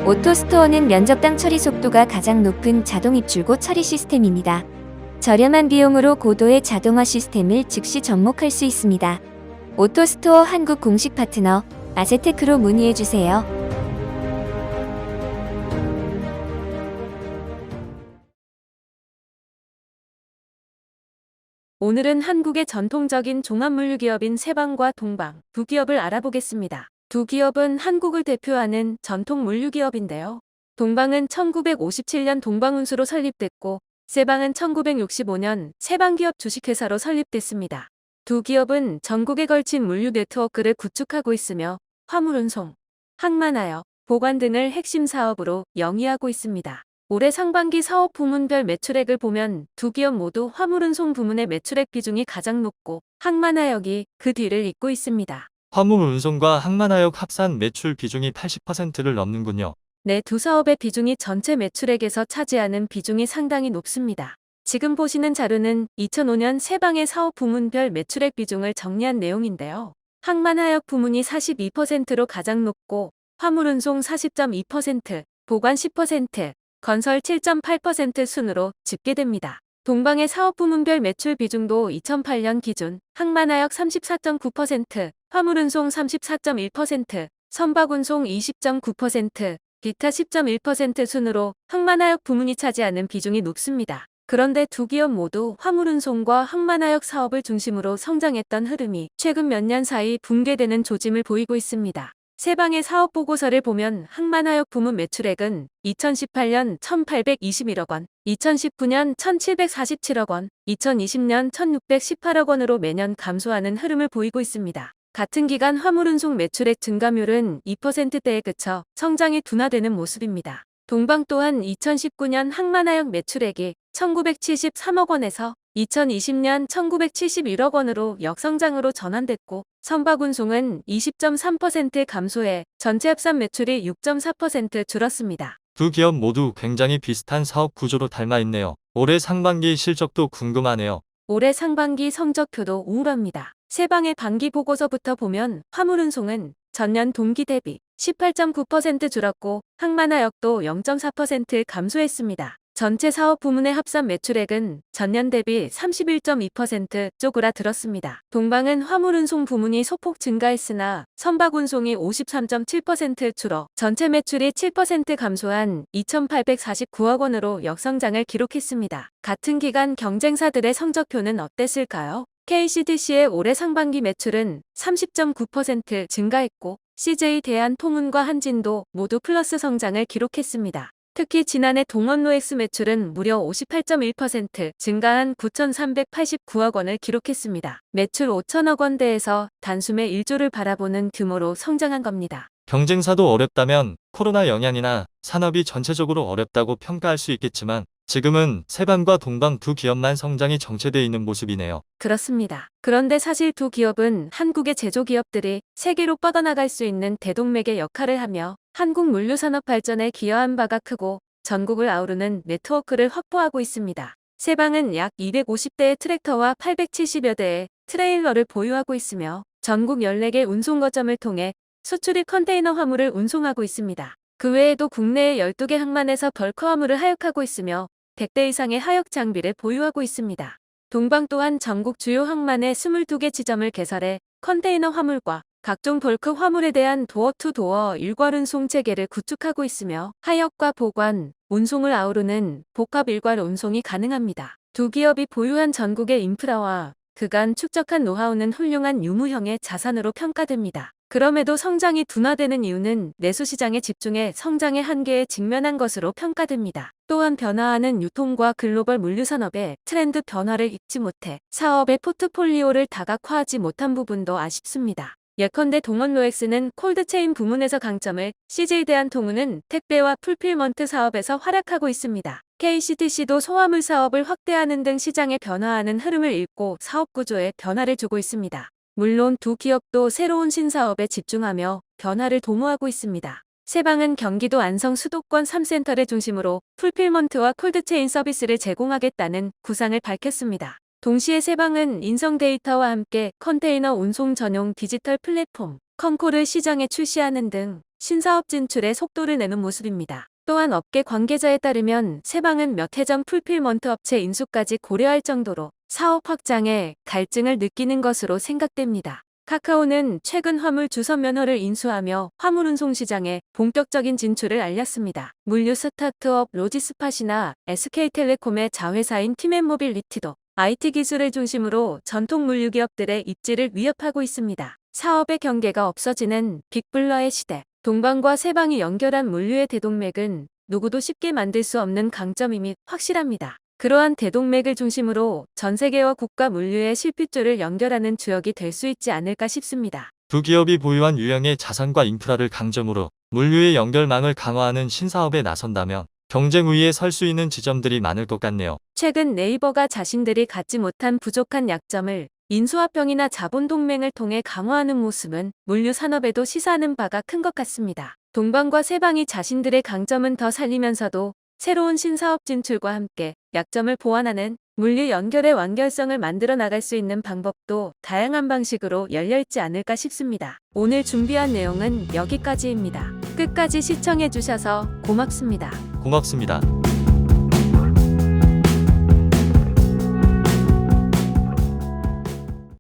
오토스토어는 면접당 처리 속도가 가장 높은 자동 입출고 처리 시스템입니다. 저렴한 비용으로 고도의 자동화 시스템을 즉시 접목할 수 있습니다. 오토스토어 한국 공식 파트너 아세테크로 문의해주세요. 오늘은 한국의 전통적인 종합물류기업인 세방과 동방 두 기업을 알아보겠습니다. 두 기업은 한국을 대표하는 전통 물류기업인데요. 동방은 1957년 동방운수로 설립됐고 세방은 1965년 세방기업 주식회사로 설립됐습니다. 두 기업은 전국에 걸친 물류 네트워크를 구축하고 있으며 화물운송, 항만하역, 보관 등을 핵심 사업으로 영위하고 있습니다. 올해 상반기 사업 부문별 매출액을 보면 두 기업 모두 화물운송 부문의 매출액 비중이 가장 높고 항만하역이 그 뒤를 잇고 있습니다. 화물 운송과 항만하역 합산 매출 비중이 80%를 넘는군요. 네, 두 사업의 비중이 전체 매출액에서 차지하는 비중이 상당히 높습니다. 지금 보시는 자료는 2005년 세방의 사업 부문별 매출액 비중을 정리한 내용인데요. 항만하역 부문이 42%로 가장 높고 화물운송 40.2%, 보관 10%, 건설 7.8% 순으로 집계됩니다. 동방의 사업 부문별 매출 비중도 2008년 기준 항만하역 34.9%, 화물운송 34.1%, 선박운송 20.9%, 기타 10.1% 순으로 항만하역 부문이 차지하는 비중이 높습니다. 그런데 두 기업 모두 화물운송과 항만하역 사업을 중심으로 성장했던 흐름이 최근 몇 년 사이 붕괴되는 조짐을 보이고 있습니다. 세방의 사업 보고서를 보면 항만하역 부문 매출액은 2018년 1,821억 원, 2019년 1,747억 원, 2020년 1,618억 원으로 매년 감소하는 흐름을 보이고 있습니다. 같은 기간 화물운송 매출액 증가율은 2%대에 그쳐 성장이 둔화되는 모습입니다. 동방 또한 2019년 항만하역 매출액이 1,973억 원에서 2020년 1,971억 원으로 역성장으로 전환됐고 선박운송은 20.3% 감소해 전체 합산 매출이 6.4% 줄었습니다. 두 기업 모두 굉장히 비슷한 사업 구조로 닮아 있네요. 올해 상반기 실적도 궁금하네요. 올해 상반기 성적표도 우울합니다. 세방의 반기 보고서부터 보면 화물운송은 전년 동기 대비 18.9% 줄었고 항만하역도 0.4% 감소했습니다. 전체 사업 부문의 합산 매출액은 전년 대비 31.2% 쪼그라들었습니다. 동방은 화물운송 부문이 소폭 증가했으나 선박운송이 53.7% 줄어 전체 매출이 7% 감소한 2,849억 원으로 역성장을 기록했습니다. 같은 기간 경쟁사들의 성적표는 어땠을까요? KCTC의 올해 상반기 매출은 30.9% 증가했고 CJ 대한통운과 한진도 모두 플러스 성장을 기록했습니다. 특히 지난해 동원로엑스 매출은 무려 58.1% 증가한 9,389억 원을 기록했습니다. 매출 5천억 원대에서 단숨에 1조를 바라보는 규모로 성장한 겁니다. 경쟁사도 어렵다면 코로나 영향이나 산업이 전체적으로 어렵다고 평가할 수 있겠지만 지금은 세방과 동방 두 기업만 성장이 정체되어 있는 모습이네요. 그렇습니다. 그런데 사실 두 기업은 한국의 제조기업들이 세계로 뻗어나갈 수 있는 대동맥의 역할을 하며 한국 물류산업 발전에 기여한 바가 크고 전국을 아우르는 네트워크를 확보하고 있습니다. 세방은 약 250대의 트랙터와 870여 대의 트레일러를 보유하고 있으며 전국 14개 운송 거점을 통해 수출입 컨테이너 화물을 운송하고 있습니다. 그 외에도 국내에 12개 항만에서 벌크 화물을 하역하고 있으며 100대 이상의 하역 장비를 보유하고 있습니다. 동방 또한 전국 주요 항만의 22개 지점을 개설해 컨테이너 화물과 각종 벌크 화물에 대한 도어-투-도어 일괄 운송 체계를 구축하고 있으며 하역과 보관, 운송을 아우르는 복합 일괄 운송이 가능합니다. 두 기업이 보유한 전국의 인프라와 그간 축적한 노하우는 훌륭한 유무형의 자산으로 평가됩니다. 그럼에도 성장이 둔화되는 이유는 내수시장에 집중해 성장의 한계에 직면한 것으로 평가됩니다. 또한 변화하는 유통과 글로벌 물류산업의 트렌드 변화를 읽지 못해 사업의 포트폴리오를 다각화하지 못한 부분도 아쉽습니다. 예컨대 동원로엑스는 콜드체인 부문에서 강점을, CJ 대한통운은 택배와 풀필먼트 사업에서 활약하고 있습니다. KCTC도 소화물 사업을 확대하는 등 시장의 변화하는 흐름을 읽고 사업 구조에 변화를 주고 있습니다. 물론 두 기업도 새로운 신사업에 집중하며 변화를 도모하고 있습니다. 세방은 경기도 안성 수도권 3센터를 중심으로 풀필먼트와 콜드체인 서비스를 제공하겠다는 구상을 밝혔습니다. 동시에 세방은 인성 데이터와 함께 컨테이너 운송 전용 디지털 플랫폼 컴코를 시장에 출시하는 등 신사업 진출에 속도를 내는 모습입니다. 또한 업계 관계자에 따르면 세방은 몇 해 전 풀필먼트 업체 인수까지 고려할 정도로 사업 확장에 갈증을 느끼는 것으로 생각됩니다. 카카오는 최근 화물 주선 면허를 인수하며 화물 운송 시장에 본격적인 진출을 알렸습니다. 물류 스타트업 로지스팟이나 SK텔레콤의 자회사인 팀앤모빌리티도 IT 기술을 중심으로 전통 물류 기업들의 입지를 위협하고 있습니다. 사업의 경계가 없어지는 빅블러의 시대. 동방과 세방이 연결한 물류의 대동맥은 누구도 쉽게 만들 수 없는 강점임이 확실합니다. 그러한 대동맥을 중심으로 전 세계와 국가 물류의 실핏줄을 연결하는 주역이 될 수 있지 않을까 싶습니다. 두 기업이 보유한 유형의 자산과 인프라를 강점으로 물류의 연결망을 강화하는 신사업에 나선다면 경쟁 우위에 설 수 있는 지점들이 많을 것 같네요. 최근 네이버가 자신들이 갖지 못한 부족한 약점을 인수합병이나 자본동맹을 통해 강화하는 모습은 물류 산업에도 시사하는 바가 큰 것 같습니다. 동방과 세방이 자신들의 강점은 더 살리면서도 새로운 신사업 진출과 함께 약점을 보완하는 물류 연결의 완결성을 만들어 나갈 수 있는 방법도 다양한 방식으로 열려있지 않을까 싶습니다. 오늘 준비한 내용은 여기까지입니다. 끝까지 시청해 주셔서 고맙습니다. 고맙습니다.